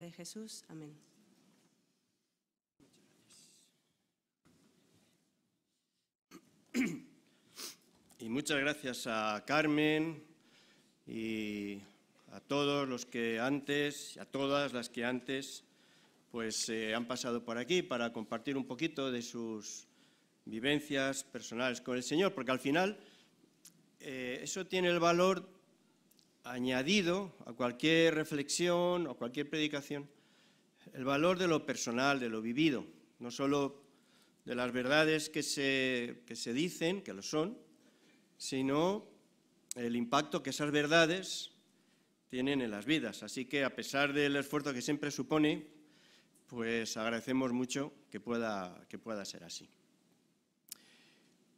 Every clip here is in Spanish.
de Jesús. Amén. Y muchas gracias a Carmen y a todos los que antes, y a todas las que antes, pues han pasado por aquí para compartir un poquito de sus vivencias personales con el Señor, porque al final eso tiene el valor añadido a cualquier reflexión o cualquier predicación, el valor de lo personal, de lo vivido, no solo de las verdades que se dicen, que lo son, sino el impacto que esas verdades tienen en las vidas. Así que, a pesar del esfuerzo que siempre supone, pues agradecemos mucho que pueda ser así.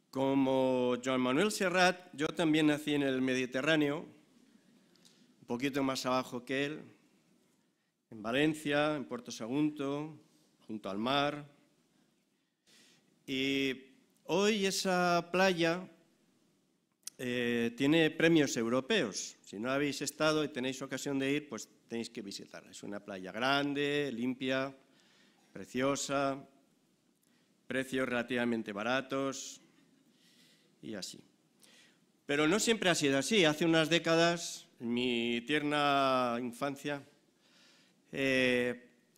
Como Joan Manuel Serrat, yo también nací en el Mediterráneo, un poquito más abajo que él, en Valencia, en Puerto Sagunto, junto al mar. Y hoy esa playa tiene premios europeos. Si no habéis estado y tenéis ocasión de ir, pues tenéis que visitarla. Es una playa grande, limpia, preciosa, precios relativamente baratos y así. Pero no siempre ha sido así. Hace unas décadas, en mi tierna infancia,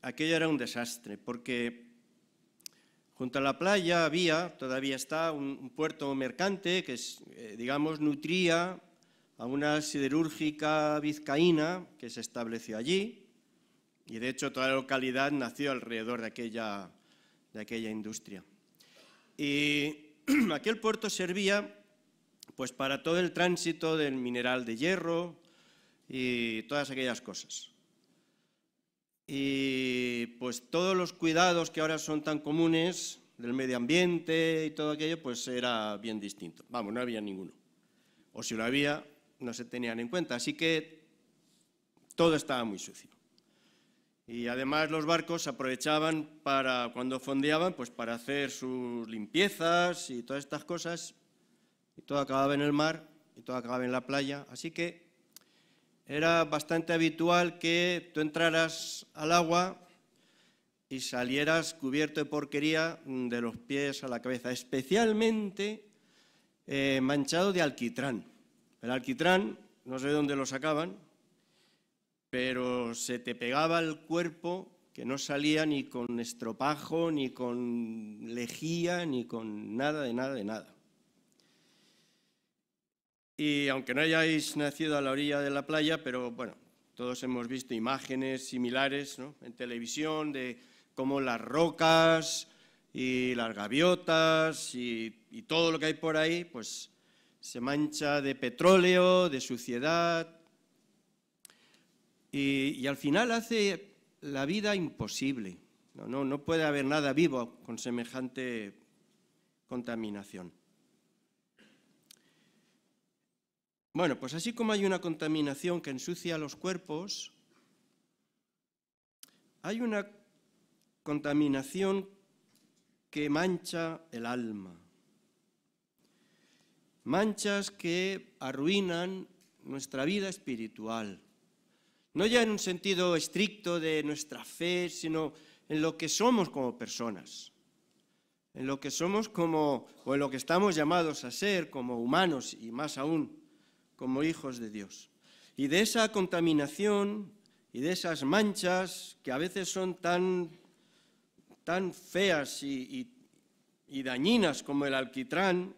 aquello era un desastre, porque junto a la playa todavía está un puerto mercante que, digamos, nutría a una siderúrgica vizcaína que se estableció allí, y de hecho toda la localidad nació alrededor de aquella industria. Y aquel puerto servía pues para todo el tránsito del mineral de hierro y todas aquellas cosas. Y pues todos los cuidados que ahora son tan comunes del medio ambiente y todo aquello, pues era bien distinto. Vamos, no había ninguno. O si lo había, no se tenían en cuenta. Así que todo estaba muy sucio. Y además los barcos aprovechaban para, cuando fondeaban, pues para hacer sus limpiezas y todas estas cosas. Y todo acababa en el mar y todo acababa en la playa. Así que era bastante habitual que tú entraras al agua y salieras cubierto de porquería de los pies a la cabeza, especialmente manchado de alquitrán. El alquitrán, no sé de dónde lo sacaban, pero se te pegaba al cuerpo que no salía ni con estropajo, ni con lejía, ni con nada de nada de nada. Y aunque no hayáis nacido a la orilla de la playa, pero bueno, todos hemos visto imágenes similares, ¿no?, en televisión de cómo las rocas y las gaviotas y todo lo que hay por ahí, pues se mancha de petróleo, de suciedad, y al final hace la vida imposible. No puede haber nada vivo con semejante contaminación. Bueno, pues así como hay una contaminación que ensucia los cuerpos, hay una contaminación que mancha el alma. Manchas que arruinan nuestra vida espiritual. No ya en un sentido estricto de nuestra fe, sino en lo que somos como personas. En lo que somos o en lo que estamos llamados a ser como humanos y más aún como hijos de Dios. Y de esa contaminación y de esas manchas que a veces son tan feas y dañinas como el alquitrán,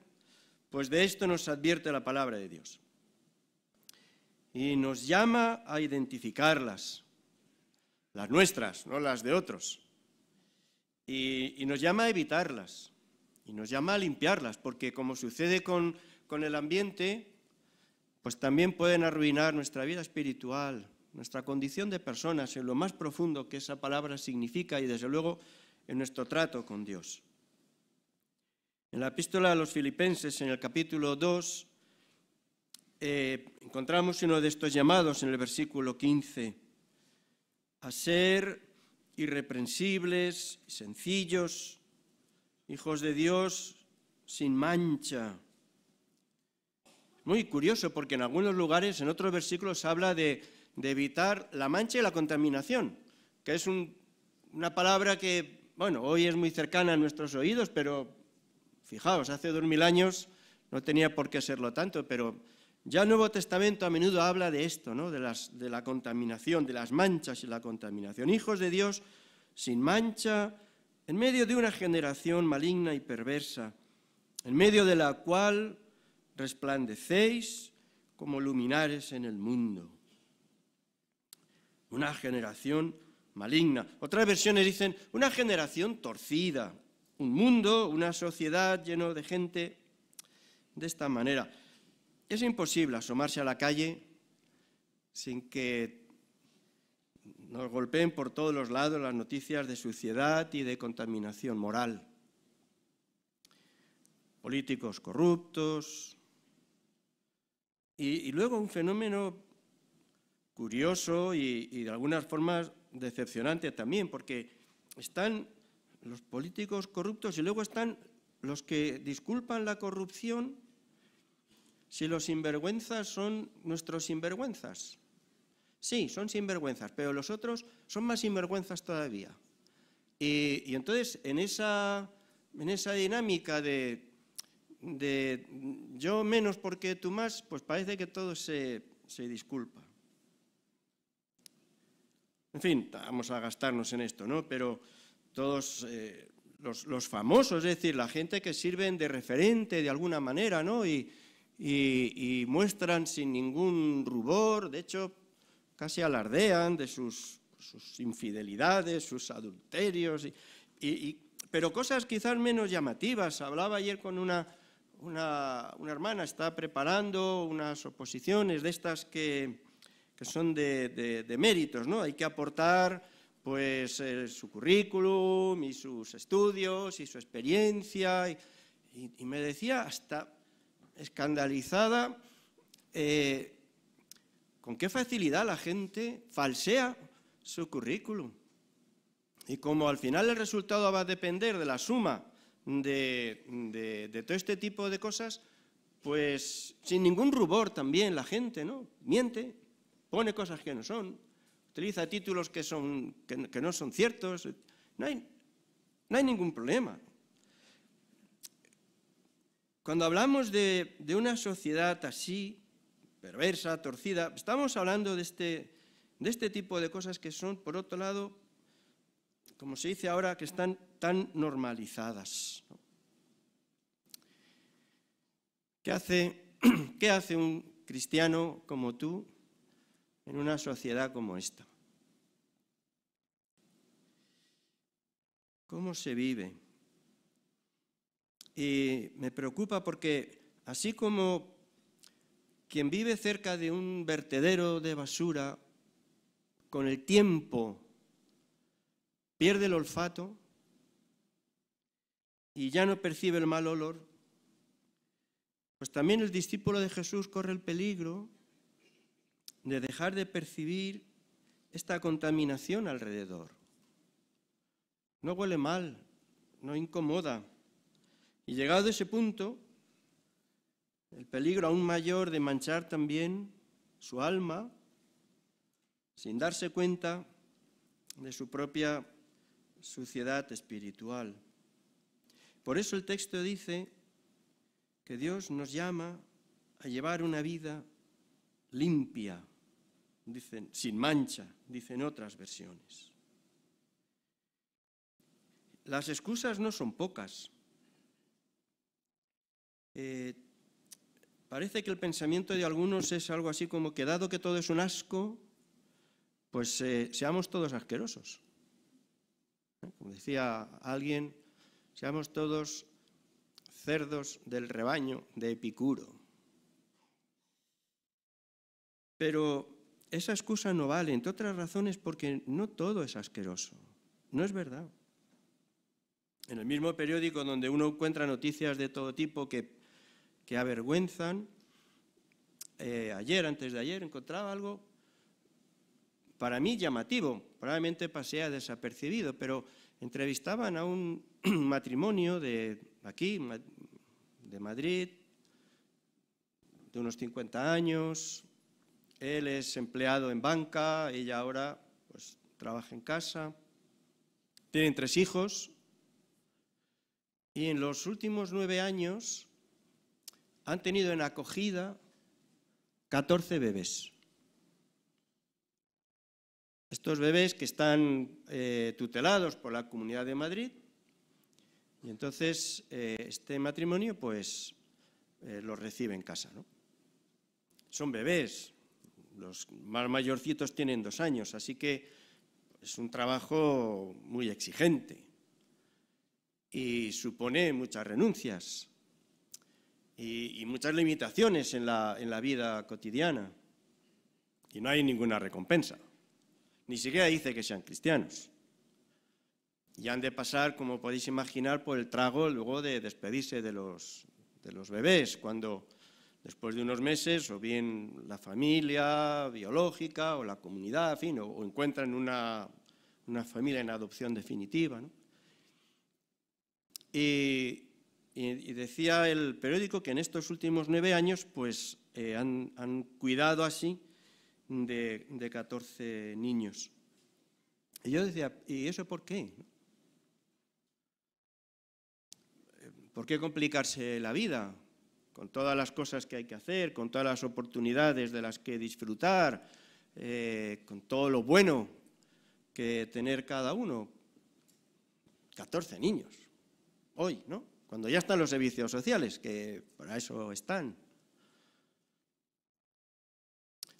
pues de esto nos advierte la palabra de Dios. Y nos llama a identificarlas, las nuestras, no las de otros. Y nos llama a evitarlas, y nos llama a limpiarlas, porque como sucede con el ambiente, pues también pueden arruinar nuestra vida espiritual, nuestra condición de personas, en lo más profundo que esa palabra significa y desde luego en nuestro trato con Dios. En la epístola a los Filipenses, en el capítulo 2, encontramos uno de estos llamados en el versículo 15, a ser irreprensibles, sencillos, hijos de Dios, sin mancha. Muy curioso, porque en algunos lugares, en otros versículos, habla de evitar la mancha y la contaminación, que es una palabra que, bueno, hoy es muy cercana a nuestros oídos, pero fijaos, hace 2000 años no tenía por qué serlo tanto, pero ya el Nuevo Testamento a menudo habla de esto, ¿no? de la contaminación, de las manchas y la contaminación. Hijos de Dios sin mancha, en medio de una generación maligna y perversa, en medio de la cual resplandecéis como luminares en el mundo. Una generación maligna. Otras versiones dicen una generación torcida, un mundo, una sociedad lleno de gente de esta manera. Es imposible asomarse a la calle sin que nos golpeen por todos los lados las noticias de suciedad y de contaminación moral. Políticos corruptos y luego un fenómeno curioso y de algunas formas decepcionante también, porque están los políticos corruptos y luego están los que disculpan la corrupción si los sinvergüenzas son nuestros sinvergüenzas. Sí, son sinvergüenzas, pero los otros son más sinvergüenzas todavía. Y entonces, en esa dinámica de yo menos porque tú más, pues parece que todo se disculpa. En fin, vamos a gastarnos en esto, ¿no? Pero todos los famosos, es decir, la gente que sirven de referente de alguna manera, ¿no? Y muestran sin ningún rubor, de hecho, casi alardean de sus infidelidades, sus adulterios, pero cosas quizás menos llamativas. Hablaba ayer con una hermana, está preparando unas oposiciones de estas que son de méritos, ¿no? Hay que aportar pues su currículum y sus estudios y su experiencia, y me decía hasta escandalizada con qué facilidad la gente falsea su currículum. Y como al final el resultado va a depender de la suma de todo este tipo de cosas, pues sin ningún rubor también la gente, ¿no? Miente, pone cosas que no son, utiliza títulos que no son ciertos. No hay ningún problema. Cuando hablamos de una sociedad así, perversa, torcida, estamos hablando de este tipo de cosas que son, por otro lado, como se dice ahora, que están tan normalizadas. ¿Qué hace un cristiano como tú en una sociedad como esta? ¿Cómo se vive? Y me preocupa porque así como quien vive cerca de un vertedero de basura, con el tiempo pierde el olfato y ya no percibe el mal olor, pues también el discípulo de Jesús corre el peligro de dejar de percibir esta contaminación alrededor. No huele mal, no incomoda. Y llegado a ese punto, el peligro aún mayor de manchar también su alma, sin darse cuenta de su propia suciedad espiritual. Por eso el texto dice que Dios nos llama a llevar una vida limpia, dicen, sin mancha, dicen otras versiones. Las excusas no son pocas. Parece que el pensamiento de algunos es algo así como que dado que todo es un asco, pues seamos todos asquerosos. Como decía alguien, seamos todos cerdos del rebaño de Epicuro. Pero esa excusa no vale, entre otras razones, porque no todo es asqueroso. No es verdad. En el mismo periódico donde uno encuentra noticias de todo tipo que avergüenzan, antes de ayer, encontraba algo para mí llamativo, probablemente pasea desapercibido, pero entrevistaban a un matrimonio de aquí, de Madrid, de unos 50 años. Él es empleado en banca, ella ahora pues trabaja en casa, tienen 3 hijos y en los últimos 9 años han tenido en acogida 14 bebés. Estos bebés que están tutelados por la Comunidad de Madrid, y entonces este matrimonio pues los recibe en casa, ¿no? Son bebés, los más mayorcitos tienen 2 años, así que es un trabajo muy exigente y supone muchas renuncias y muchas limitaciones en la vida cotidiana, y no hay ninguna recompensa. Ni siquiera dice que sean cristianos. Y han de pasar, como podéis imaginar, por el trago luego de despedirse de los bebés, cuando después de unos meses, o bien la familia biológica o la comunidad, en fin, o encuentran una familia en adopción definitiva, ¿no? Y decía el periódico que en estos últimos 9 años pues, han cuidado así de 14 niños. Y yo decía, ¿y eso por qué? ¿Por qué complicarse la vida con todas las cosas que hay que hacer, con todas las oportunidades de las que disfrutar, con todo lo bueno que tener cada uno? 14 niños, hoy, ¿no? Cuando ya están los servicios sociales, que para eso están.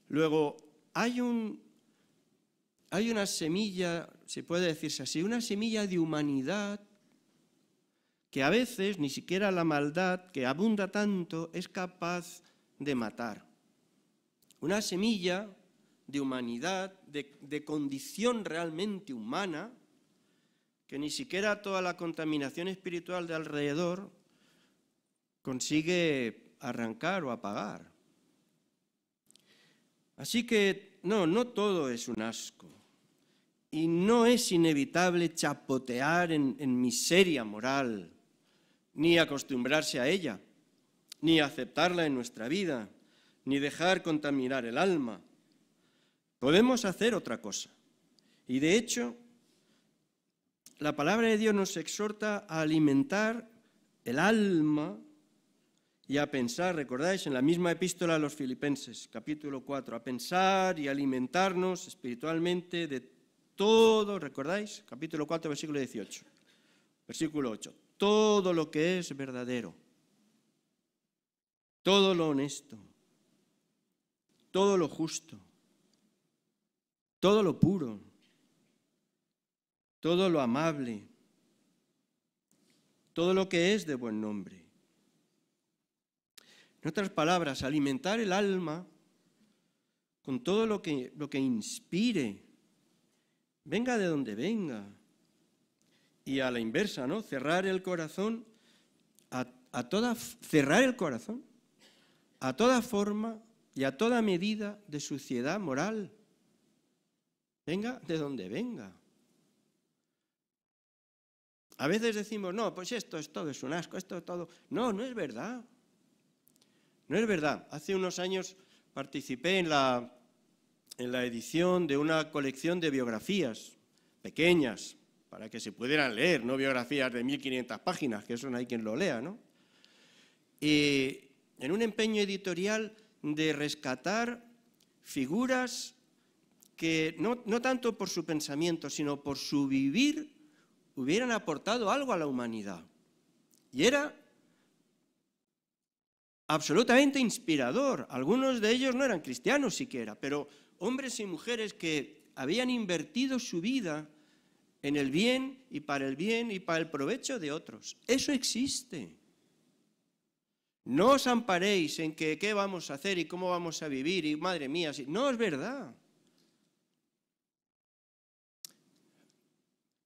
Luego, hay una semilla, se puede decirse así, una semilla de humanidad que a veces ni siquiera la maldad, que abunda tanto, es capaz de matar. Una semilla de humanidad, de condición realmente humana, que ni siquiera toda la contaminación espiritual de alrededor consigue arrancar o apagar. Así que no todo es un asco, y no es inevitable chapotear en miseria moral, ni acostumbrarse a ella, ni aceptarla en nuestra vida, ni dejar contaminar el alma. Podemos hacer otra cosa, y de hecho la palabra de Dios nos exhorta a alimentar el alma y a pensar, recordáis, en la misma epístola a los Filipenses, capítulo 4, a pensar y alimentarnos espiritualmente de todo, ¿recordáis? Capítulo 4, versículo 18, versículo 8, todo lo que es verdadero, todo lo honesto, todo lo justo, todo lo puro, todo lo amable, todo lo que es de buen nombre. En otras palabras, alimentar el alma con todo lo que inspire, venga de donde venga. Y a la inversa, ¿no? Cerrar el corazón cerrar el corazón a toda forma y a toda medida de suciedad moral. Venga de donde venga. A veces decimos, no, pues esto es un asco, esto es todo. No, no es verdad. No es verdad. Hace unos años participé en la edición de una colección de biografías pequeñas, para que se pudieran leer, no biografías de 1500 páginas, que eso no hay quien lo lea, ¿no? Y en un empeño editorial de rescatar figuras que no tanto por su pensamiento, sino por su vivir, hubieran aportado algo a la humanidad. Y era absolutamente inspirador. Algunos de ellos no eran cristianos siquiera, pero hombres y mujeres que habían invertido su vida en el bien y para el provecho de otros. Eso existe. No os amparéis en que qué vamos a hacer y cómo vamos a vivir y madre mía, no es verdad.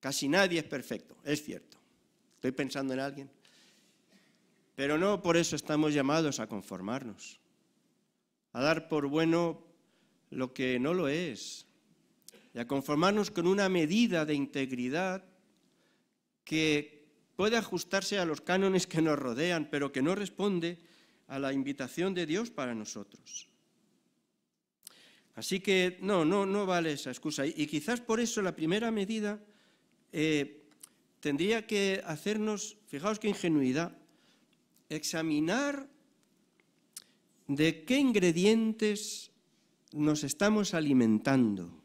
Casi nadie es perfecto, es cierto. Estoy pensando en alguien. Pero no por eso estamos llamados a conformarnos, a dar por bueno lo que no lo es, y a conformarnos con una medida de integridad que puede ajustarse a los cánones que nos rodean, pero que no responde a la invitación de Dios para nosotros. Así que no vale esa excusa. Y quizás por eso la primera medida tendría que hacernos, fijaos qué ingenuidad, examinar de qué ingredientes nos estamos alimentando.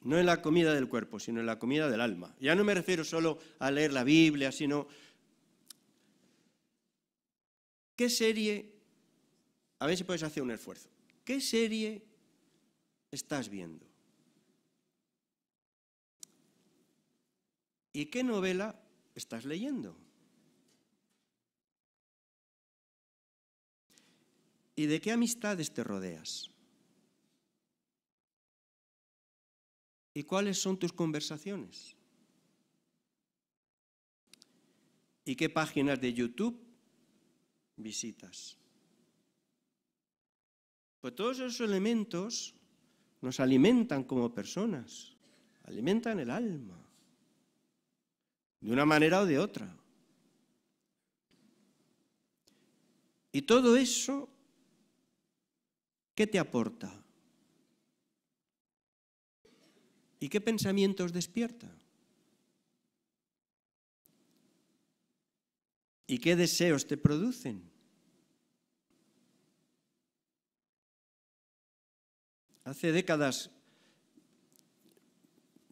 No en la comida del cuerpo, sino en la comida del alma. Ya no me refiero solo a leer la Biblia, sino ¿qué serie? A ver si puedes hacer un esfuerzo. ¿Qué serie estás viendo? ¿Y qué novela estás leyendo? ¿Y de qué amistades te rodeas? ¿Y cuáles son tus conversaciones? ¿Y qué páginas de YouTube visitas? Pues todos esos elementos nos alimentan como personas, alimentan el alma, de una manera o de otra. Y todo eso, ¿qué te aporta? ¿Y qué pensamientos despierta? ¿Y qué deseos te producen? Hace décadas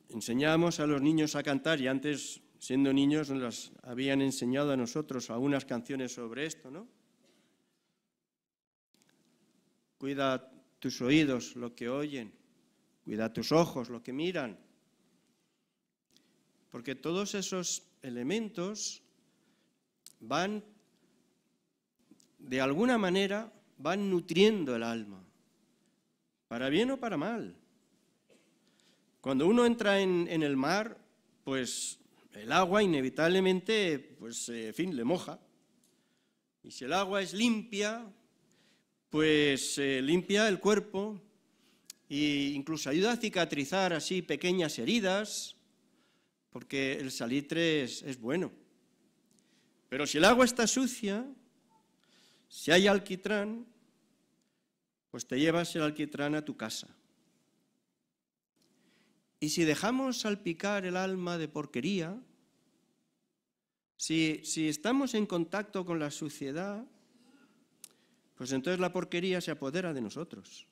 enseñábamos a los niños a cantar y antes, siendo niños, nos las habían enseñado a nosotros algunas canciones sobre esto, ¿no? Cuida tus oídos, lo que oyen. Cuida tus ojos, lo que miran. Porque todos esos elementos van, de alguna manera, van nutriendo el alma, para bien o para mal. Cuando uno entra en el mar, pues el agua inevitablemente, pues, en fin, le moja. Y si el agua es limpia, pues limpia el cuerpo e incluso ayuda a cicatrizar así pequeñas heridas, porque el salitre es bueno. Pero si el agua está sucia, si hay alquitrán, pues te llevas el alquitrán a tu casa. Y si dejamos salpicar el alma de porquería, si estamos en contacto con la suciedad, pues entonces la porquería se apodera de nosotros.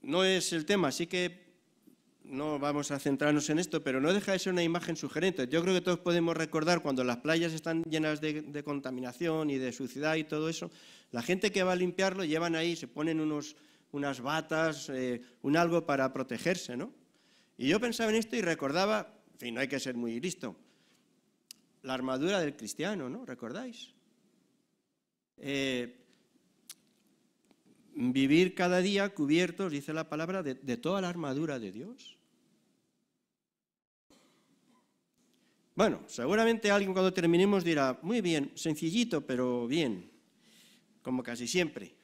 No es el tema, así que no vamos a centrarnos en esto, pero no deja de ser una imagen sugerente. Yo creo que todos podemos recordar cuando las playas están llenas de contaminación y de suciedad y todo eso, la gente que va a limpiarlo llevan ahí, se ponen unas batas, un algo para protegerse, ¿no? Y yo pensaba en esto y recordaba, en fin, no hay que ser muy listo, la armadura del cristiano, ¿no? ¿Recordáis? Vivir cada día cubiertos, dice la palabra, de toda la armadura de Dios. Bueno, seguramente alguien cuando terminemos dirá, muy bien, sencillito, pero bien, como casi siempre.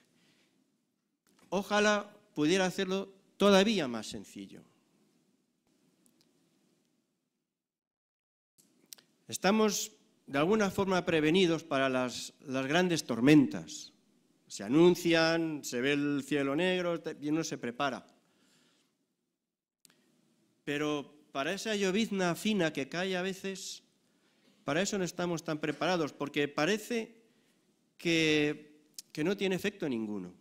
Ojalá pudiera hacerlo todavía más sencillo. Estamos de alguna forma prevenidos para las grandes tormentas. Se anuncian, se ve el cielo negro y uno se prepara. Pero para esa llovizna fina que cae a veces, para eso no estamos tan preparados, porque parece que no tiene efecto ninguno.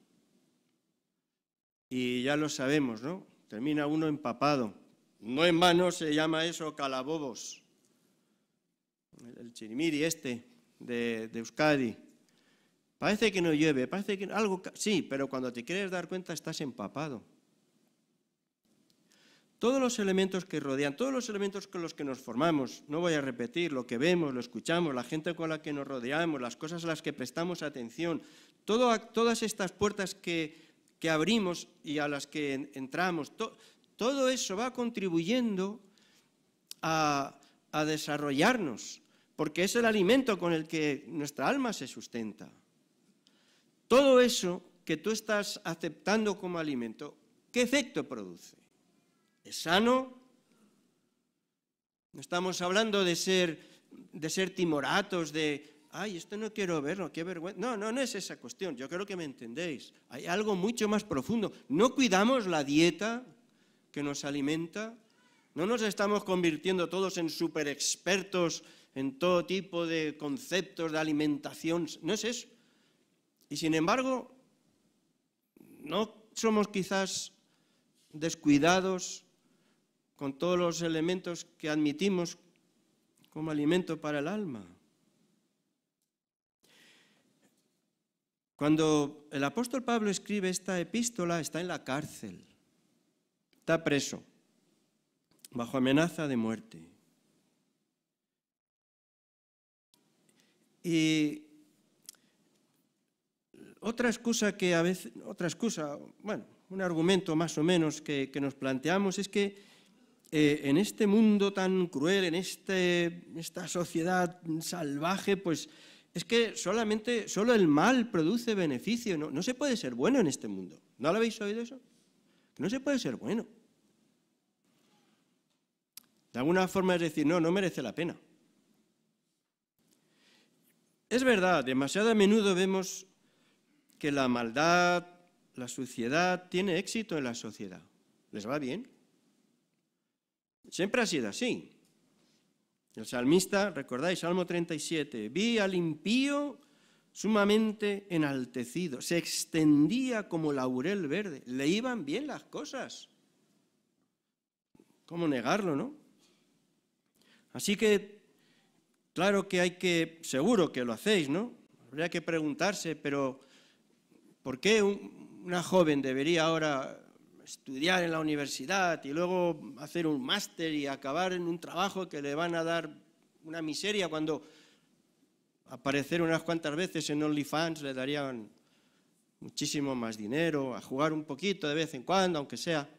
Y ya lo sabemos, ¿no? Termina uno empapado. No en vano se llama eso calabobos. El chirimiri de Euskadi. Parece que no llueve, parece que algo... Sí, pero cuando te quieres dar cuenta estás empapado. Todos los elementos que rodean, todos los elementos con los que nos formamos, no voy a repetir, lo que vemos, lo escuchamos, la gente con la que nos rodeamos, las cosas a las que prestamos atención, todas estas puertas que abrimos y a las que entramos, todo eso va contribuyendo a desarrollarnos, porque es el alimento con el que nuestra alma se sustenta. Todo eso que tú estás aceptando como alimento, ¿qué efecto produce? ¿Es sano? No estamos hablando de ser timoratos, de ay, esto no quiero verlo, qué vergüenza. No, no es esa cuestión, yo creo que me entendéis. Hay algo mucho más profundo. No cuidamos la dieta que nos alimenta, no nos estamos convirtiendo todos en súper expertos en todo tipo de conceptos de alimentación, no es eso. Y sin embargo, no somos quizás descuidados con todos los elementos que admitimos como alimento para el alma. Cuando el apóstol Pablo escribe esta epístola, está en la cárcel, está preso, bajo amenaza de muerte. Y otra excusa, un argumento más o menos que nos planteamos es que en este mundo tan cruel, en esta sociedad salvaje, pues es que solo el mal produce beneficio. No se puede ser bueno en este mundo. ¿No lo habéis oído eso? No se puede ser bueno. De alguna forma es decir, no merece la pena. Es verdad, demasiado a menudo vemos que la maldad, la suciedad, tiene éxito en la sociedad. ¿Les va bien? Siempre ha sido así. El salmista, recordáis, Salmo 37, vi al impío sumamente enaltecido, se extendía como laurel verde, le iban bien las cosas. ¿Cómo negarlo, no? Así que, claro que seguro que lo hacéis, ¿no? Habría que preguntarse, pero ¿por qué una joven debería ahora estudiar en la universidad y luego hacer un máster y acabar en un trabajo que le van a dar una miseria cuando aparecer unas cuantas veces en OnlyFans le darían muchísimo más dinero, a jugar un poquito de vez en cuando, aunque sea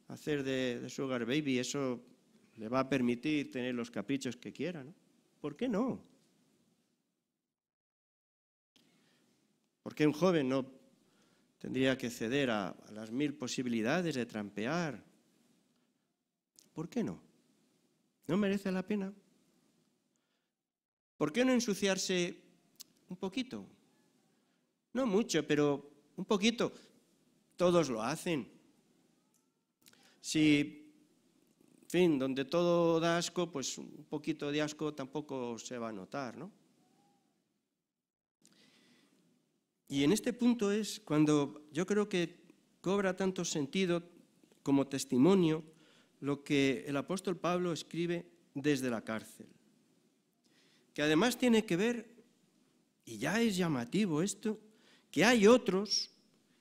hacer de sugar baby, eso le va a permitir tener los caprichos que quiera, ¿no? ¿Por qué no? ¿Por qué un joven no tendría que ceder a las 1000 posibilidades de trampear? ¿Por qué no? ¿No merece la pena? ¿Por qué no ensuciarse un poquito? No mucho, pero un poquito. Todos lo hacen. Si, en fin, donde todo da asco, pues un poquito de asco tampoco se va a notar, ¿no? Y en este punto es cuando yo creo que cobra tanto sentido como testimonio lo que el apóstol Pablo escribe desde la cárcel, que además tiene que ver, y ya es llamativo esto, que hay otros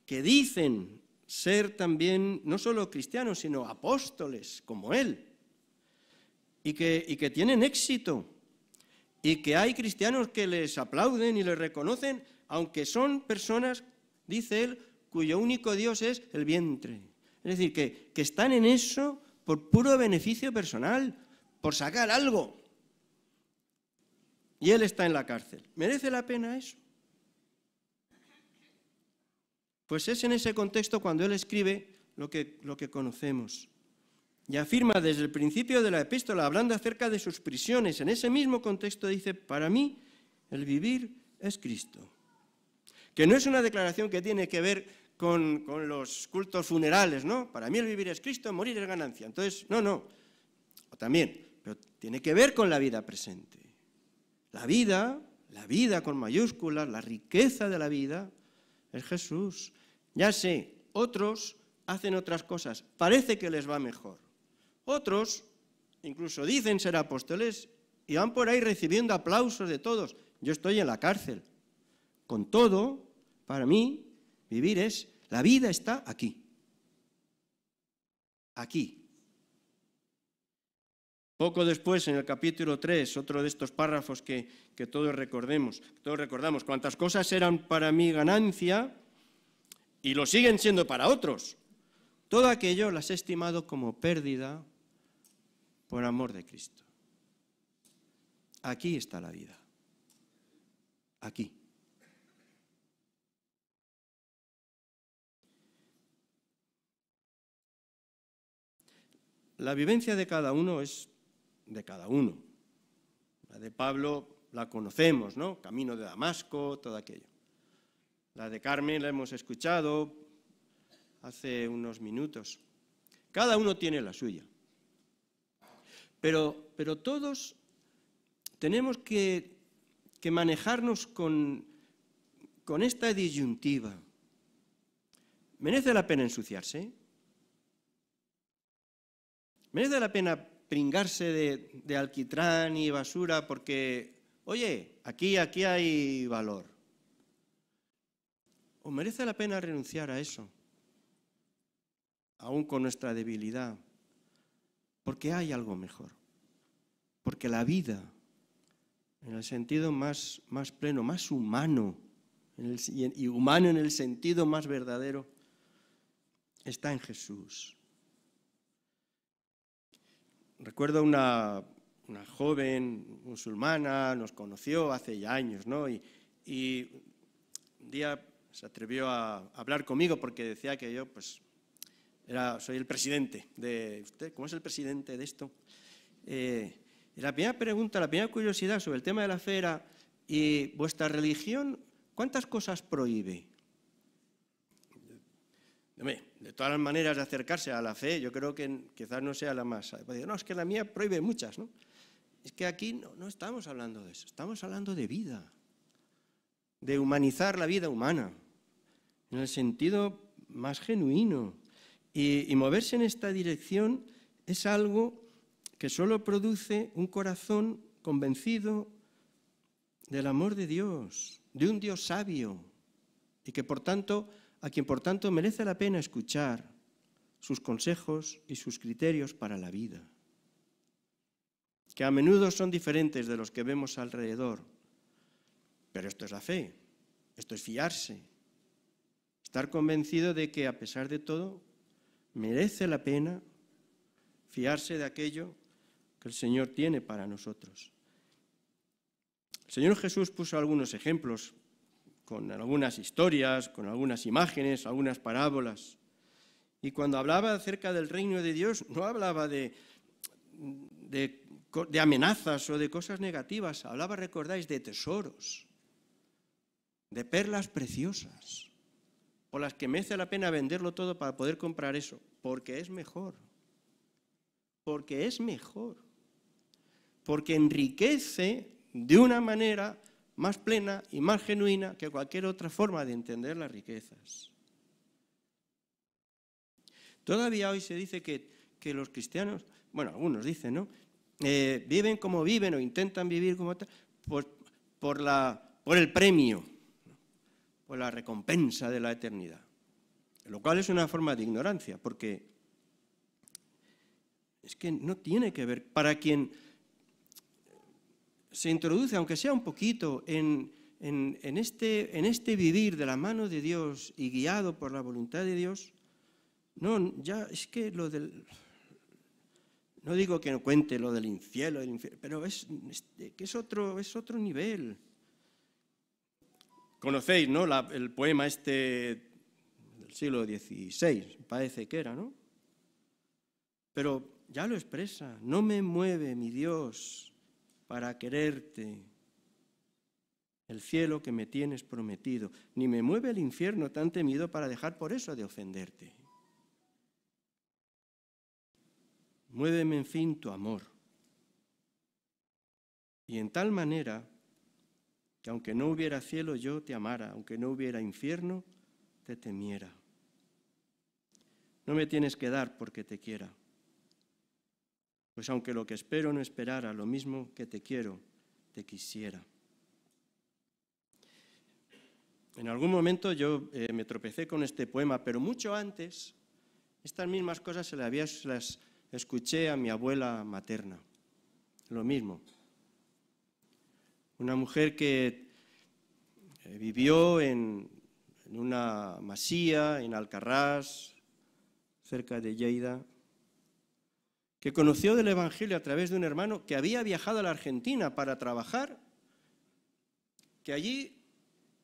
que dicen ser también no solo cristianos, sino apóstoles como él, y que tienen éxito, y que hay cristianos que les aplauden y les reconocen, aunque son personas, dice él, cuyo único Dios es el vientre. Es decir, que están en eso por puro beneficio personal, por sacar algo. Y él está en la cárcel. ¿Merece la pena eso? Pues es en ese contexto cuando él escribe lo que conocemos. Y afirma desde el principio de la epístola, hablando acerca de sus prisiones, en ese mismo contexto dice, para mí el vivir es Cristo. Que no es una declaración que tiene que ver con los cultos funerales, ¿no? Para mí el vivir es Cristo, morir es ganancia. Entonces, no. O también, pero tiene que ver con la vida presente. La vida con mayúsculas, la riqueza de la vida es Jesús. Ya sé, otros hacen otras cosas, parece que les va mejor. Otros incluso dicen ser apóstoles y van por ahí recibiendo aplausos de todos. Yo estoy en la cárcel. Con todo, para mí, vivir la vida está aquí. Aquí. Poco después, en el capítulo 3, otro de estos párrafos que todos recordamos, cuantas cosas eran para mí ganancia y lo siguen siendo para otros. Todo aquello las he estimado como pérdida por amor de Cristo. Aquí está la vida. Aquí. La vivencia de cada uno es de cada uno. La de Pablo la conocemos, ¿no? Camino de Damasco, todo aquello. La de Carmen la hemos escuchado hace unos minutos. Cada uno tiene la suya. Pero todos tenemos que manejarnos con esta disyuntiva. ¿Merece la pena ensuciarse? ¿Merece la pena pringarse de alquitrán y basura porque, oye, aquí hay valor? ¿O merece la pena renunciar a eso, aún con nuestra debilidad? Porque hay algo mejor. Porque la vida, en el sentido más pleno, más humano, y humano en el sentido más verdadero, está en Jesús. Recuerdo una joven musulmana, nos conoció hace ya años, ¿no? Y un día se atrevió a hablar conmigo porque decía que yo, pues, soy el presidente de... ¿Usted cómo es el presidente de esto? Y la primera pregunta, la primera curiosidad sobre el tema de la fe era, ¿y vuestra religión cuántas cosas prohíbe? De todas las maneras de acercarse a la fe, yo creo que quizás no sea la más... No, es que la mía prohíbe muchas, ¿no? Es que aquí no estamos hablando de eso, estamos hablando de vida, de humanizar la vida humana, en el sentido más genuino. Y moverse en esta dirección es algo que solo produce un corazón convencido del amor de Dios, de un Dios sabio, y que a quien por tanto merece la pena escuchar sus consejos y sus criterios para la vida, que a menudo son diferentes de los que vemos alrededor. Pero esto es la fe, esto es fiarse, estar convencido de que a pesar de todo merece la pena fiarse de aquello que el Señor tiene para nosotros. El Señor Jesús puso algunos ejemplos con algunas historias, con algunas imágenes, algunas parábolas. Y cuando hablaba acerca del reino de Dios, no hablaba de amenazas o de cosas negativas, hablaba, recordáis, de tesoros, de perlas preciosas, por las que merece la pena venderlo todo para poder comprar eso, porque es mejor, porque enriquece de una manera más plena y más genuina que cualquier otra forma de entender las riquezas. Todavía hoy se dice que los cristianos, bueno, algunos dicen, ¿no?, viven como viven o intentan vivir como tal, por el premio, por la recompensa de la eternidad, lo cual es una forma de ignorancia, porque es que no tiene que ver. Para quien se introduce, aunque sea un poquito, en este vivir de la mano de Dios y guiado por la voluntad de Dios, no, ya es que no digo que no cuente lo del cielo, pero es otro nivel. Conocéis, ¿no?, el poema del siglo XVI, parece que era, ¿no? Pero ya lo expresa: no me mueve, mi Dios, para quererte el cielo que me tienes prometido, ni me mueve el infierno tan temido para dejar por eso de ofenderte. Muéveme, en fin, tu amor. Y en tal manera que aunque no hubiera cielo yo te amara, aunque no hubiera infierno te temiera. No me tienes que dar porque te quiera, pues aunque lo que espero no esperara, lo mismo que te quiero, te quisiera. En algún momento yo me tropecé con este poema, pero mucho antes, estas mismas cosas se las escuché a mi abuela materna. Lo mismo. Una mujer que vivió en una masía, en Alcarrás, cerca de Lleida, que conoció del Evangelio a través de un hermano que había viajado a la Argentina para trabajar, que allí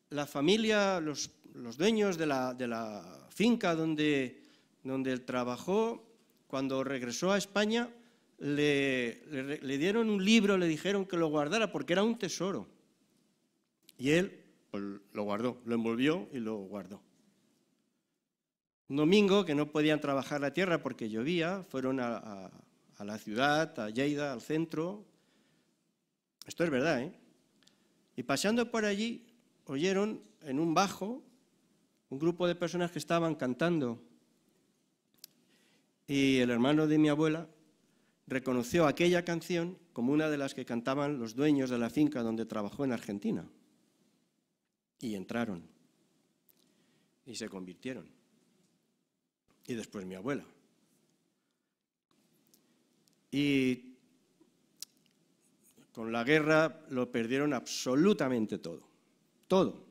la familia, los dueños de la finca donde él trabajó, cuando regresó a España, le dieron un libro, le dijeron que lo guardara porque era un tesoro. Y él pues, lo guardó, lo envolvió y lo guardó. Un domingo, que no podían trabajar la tierra porque llovía, fueron a la ciudad, a Lleida, al centro. Esto es verdad, ¿eh? Y paseando por allí, oyeron en un bajo un grupo de personas que estaban cantando. Y el hermano de mi abuela reconoció aquella canción como una de las que cantaban los dueños de la finca donde trabajó en Argentina. Y entraron. Y se convirtieron. Y después mi abuela. Y con la guerra lo perdieron absolutamente todo. Todo.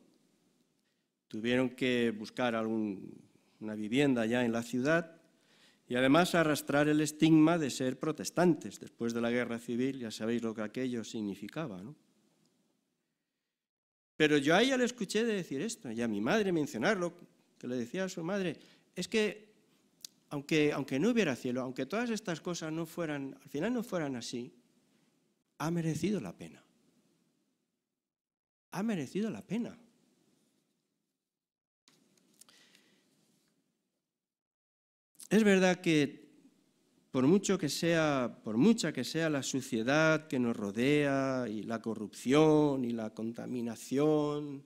Tuvieron que buscar una vivienda ya en la ciudad y además arrastrar el estigma de ser protestantes. Después de la guerra civil ya sabéis lo que aquello significaba, ¿no? Pero yo a ella le escuché decir esto, y a mi madre mencionarlo, que le decía a su madre, es que aunque no hubiera cielo, aunque todas estas cosas no fueran, al final no fueran así, ha merecido la pena. Ha merecido la pena. Es verdad que por mucha que sea la suciedad que nos rodea y la corrupción y la contaminación,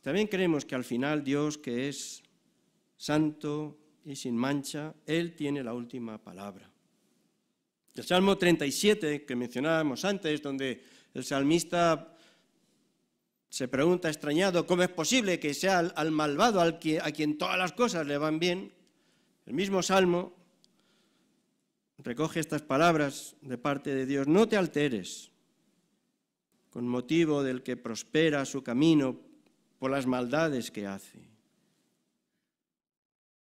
también creemos que al final Dios, que es santo y sin mancha, Él tiene la última palabra. El Salmo 37, que mencionábamos antes, donde el salmista se pregunta extrañado cómo es posible que sea al malvado, a quien todas las cosas le van bien, el mismo Salmo recoge estas palabras de parte de Dios: no te alteres con motivo del que prospera su camino por las maldades que hace.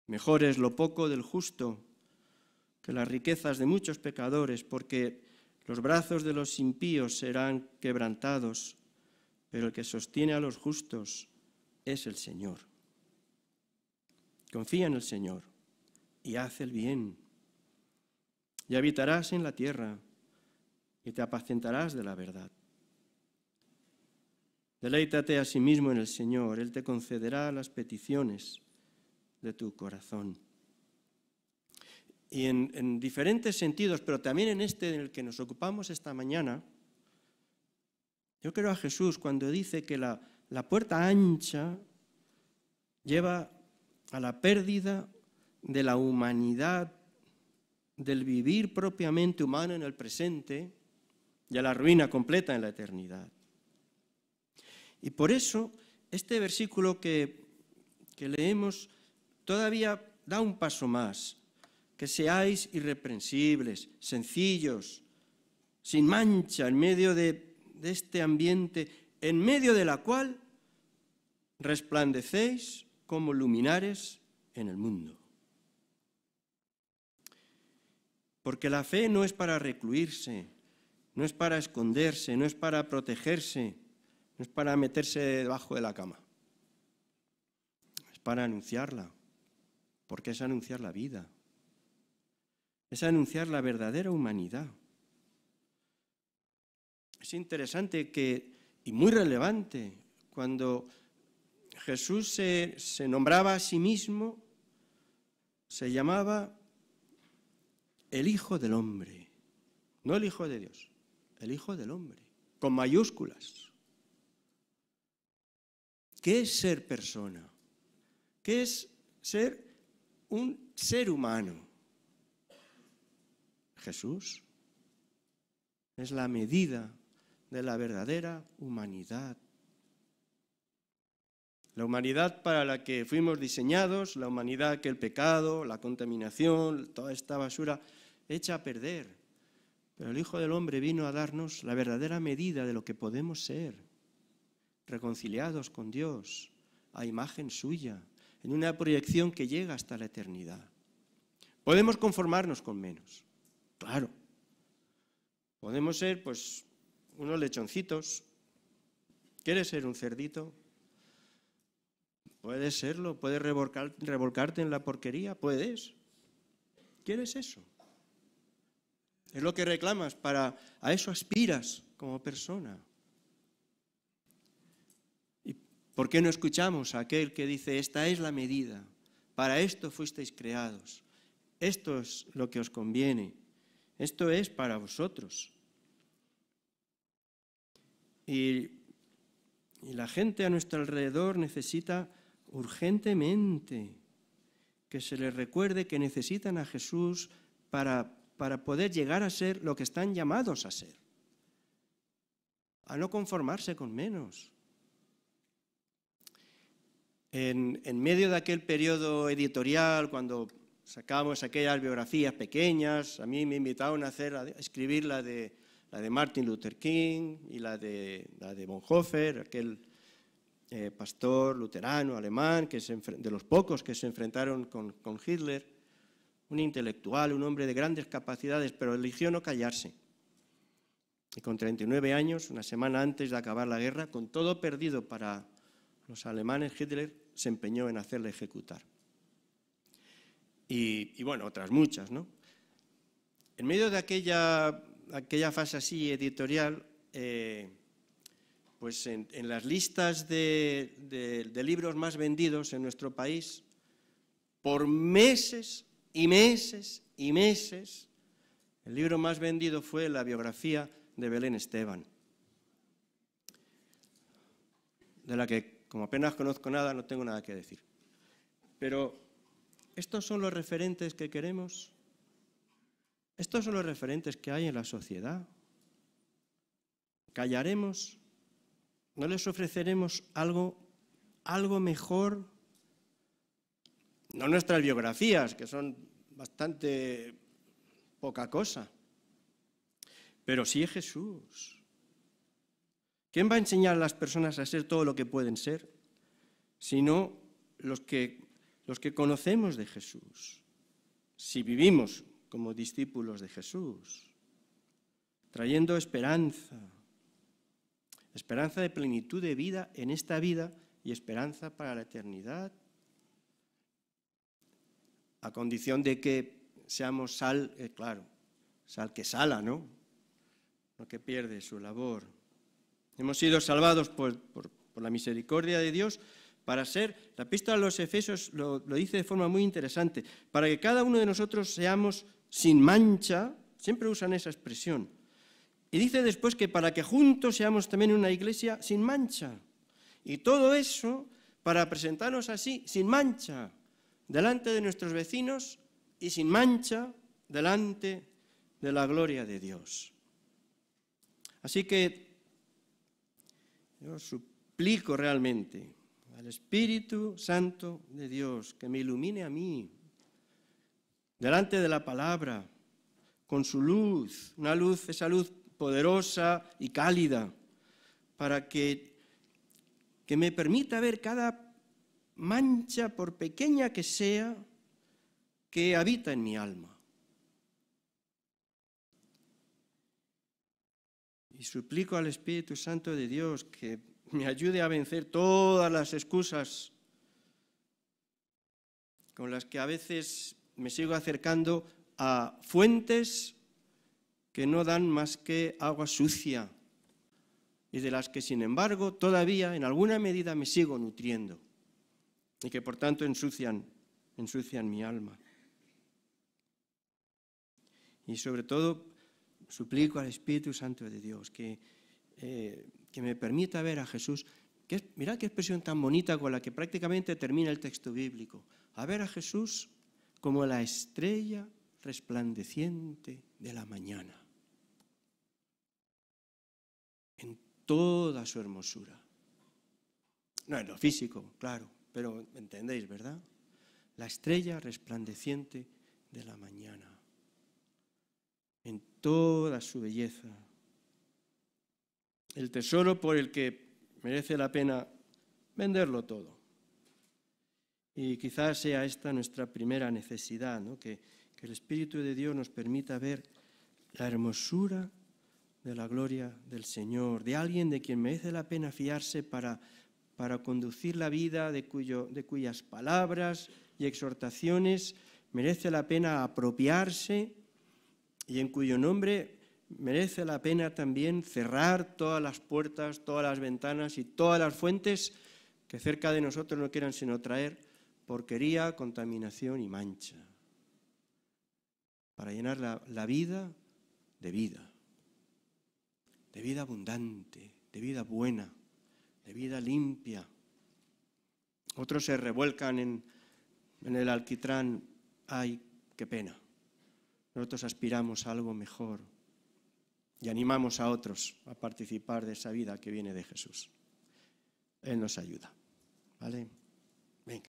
Mejor es lo poco del justo que las riquezas de muchos pecadores, porque los brazos de los impíos serán quebrantados, pero el que sostiene a los justos es el Señor. Confía en el Señor y haz el bien, y habitarás en la tierra y te apacentarás de la verdad. Deleítate a sí mismo en el Señor, Él te concederá las peticiones de tu corazón. Y en diferentes sentidos, pero también en este en el que nos ocupamos esta mañana, yo creo a Jesús cuando dice que la puerta ancha lleva a la pérdida de la humanidad, del vivir propiamente humano en el presente y a la ruina completa en la eternidad. Y por eso este versículo que leemos todavía da un paso más: que seáis irreprensibles, sencillos, sin mancha, en medio de este ambiente, en medio de la cual resplandecéis como luminares en el mundo. Porque la fe no es para recluirse, no es para esconderse, no es para protegerse, no es para meterse debajo de la cama. Es para anunciarla, porque es anunciar la vida. Es anunciar la verdadera humanidad. Es interesante y muy relevante, cuando Jesús se nombraba a sí mismo, se llamaba el Hijo del Hombre, no el Hijo de Dios, el Hijo del Hombre, con mayúsculas. ¿Qué es ser persona? ¿Qué es ser un ser humano? Jesús es la medida de la verdadera humanidad. La humanidad para la que fuimos diseñados, la humanidad que el pecado, la contaminación, toda esta basura echa a perder. Pero el Hijo del Hombre vino a darnos la verdadera medida de lo que podemos ser, reconciliados con Dios, a imagen suya, en una proyección que llega hasta la eternidad. Podemos conformarnos con menos, claro. Podemos ser, pues, unos lechoncitos. ¿Quieres ser un cerdito? Puedes serlo, puedes revolcarte en la porquería, puedes. ¿Quieres eso? Es lo que reclamas, a eso aspiras como persona. ¿Y por qué no escuchamos a aquel que dice, esta es la medida, para esto fuisteis creados, esto es lo que os conviene, esto es para vosotros? Y la gente a nuestro alrededor necesita urgentemente que se les recuerde que necesitan a Jesús para poder llegar a ser lo que están llamados a ser, a no conformarse con menos. En medio de aquel periodo editorial, cuando sacábamos aquellas biografías pequeñas, a mí me invitaron a escribir la de Martin Luther King y la de Bonhoeffer, aquel pastor luterano alemán, de los pocos que se enfrentaron con Hitler, un intelectual, un hombre de grandes capacidades, pero eligió no callarse. Y con 39 años, una semana antes de acabar la guerra, con todo perdido para los alemanes, Hitler se empeñó en hacerle ejecutar. Y bueno, otras muchas, ¿no? En medio de aquella fase así editorial, pues en las listas de libros más vendidos en nuestro país, por meses y meses y meses, el libro más vendido fue la biografía de Belén Esteban, de la que, como apenas conozco nada, no tengo nada que decir. Pero, ¿estos son los referentes que queremos? ¿Estos son los referentes que hay en la sociedad? ¿Callaremos? ¿No les ofreceremos algo mejor? No nuestras biografías, que son bastante poca cosa, pero sí Jesús. ¿Quién va a enseñar a las personas a ser todo lo que pueden ser? Sino los que conocemos de Jesús, si vivimos como discípulos de Jesús, trayendo esperanza de plenitud de vida en esta vida y esperanza para la eternidad, a condición de que seamos sal, claro, sal que sala, ¿no? No que pierde su labor. Hemos sido salvados por la misericordia de Dios para ser, la epístola a los Efesios lo dice de forma muy interesante, para que cada uno de nosotros seamos sin mancha, siempre usan esa expresión, y dice después que para que juntos seamos también una iglesia sin mancha, y todo eso para presentarnos así, sin mancha, delante de nuestros vecinos y sin mancha delante de la gloria de Dios. Así que yo suplico realmente al Espíritu Santo de Dios que me ilumine a mí delante de la palabra con su luz, esa luz poderosa y cálida, para que me permita ver cada mancha, por pequeña que sea, que habita en mi alma. Y suplico al Espíritu Santo de Dios que me ayude a vencer todas las excusas con las que a veces me sigo acercando a fuentes que no dan más que agua sucia y de las que, sin embargo, todavía en alguna medida me sigo nutriendo y que, por tanto, ensucian mi alma. Y, sobre todo, suplico al Espíritu Santo de Dios que me permita ver a Jesús, mirad qué expresión tan bonita con la que prácticamente termina el texto bíblico, a ver a Jesús como la estrella resplandeciente de la mañana, en toda su hermosura. No en lo físico, claro, pero entendéis, ¿verdad? La estrella resplandeciente de la mañana, en toda su belleza. El tesoro por el que merece la pena venderlo todo. Y quizás sea esta nuestra primera necesidad, ¿no? Que el Espíritu de Dios nos permita ver la hermosura de la gloria del Señor, de alguien de quien merece la pena fiarse para conducir la vida, de cuyas palabras y exhortaciones merece la pena apropiarse y en cuyo nombre merece la pena también cerrar todas las puertas, todas las ventanas y todas las fuentes que cerca de nosotros no quieran sino traer porquería, contaminación y mancha, para llenar la vida, de vida abundante, de vida buena, de vida limpia. Otros se revuelcan en el alquitrán. ¡Ay, qué pena! Nosotros aspiramos a algo mejor y animamos a otros a participar de esa vida que viene de Jesús. Él nos ayuda, ¿vale?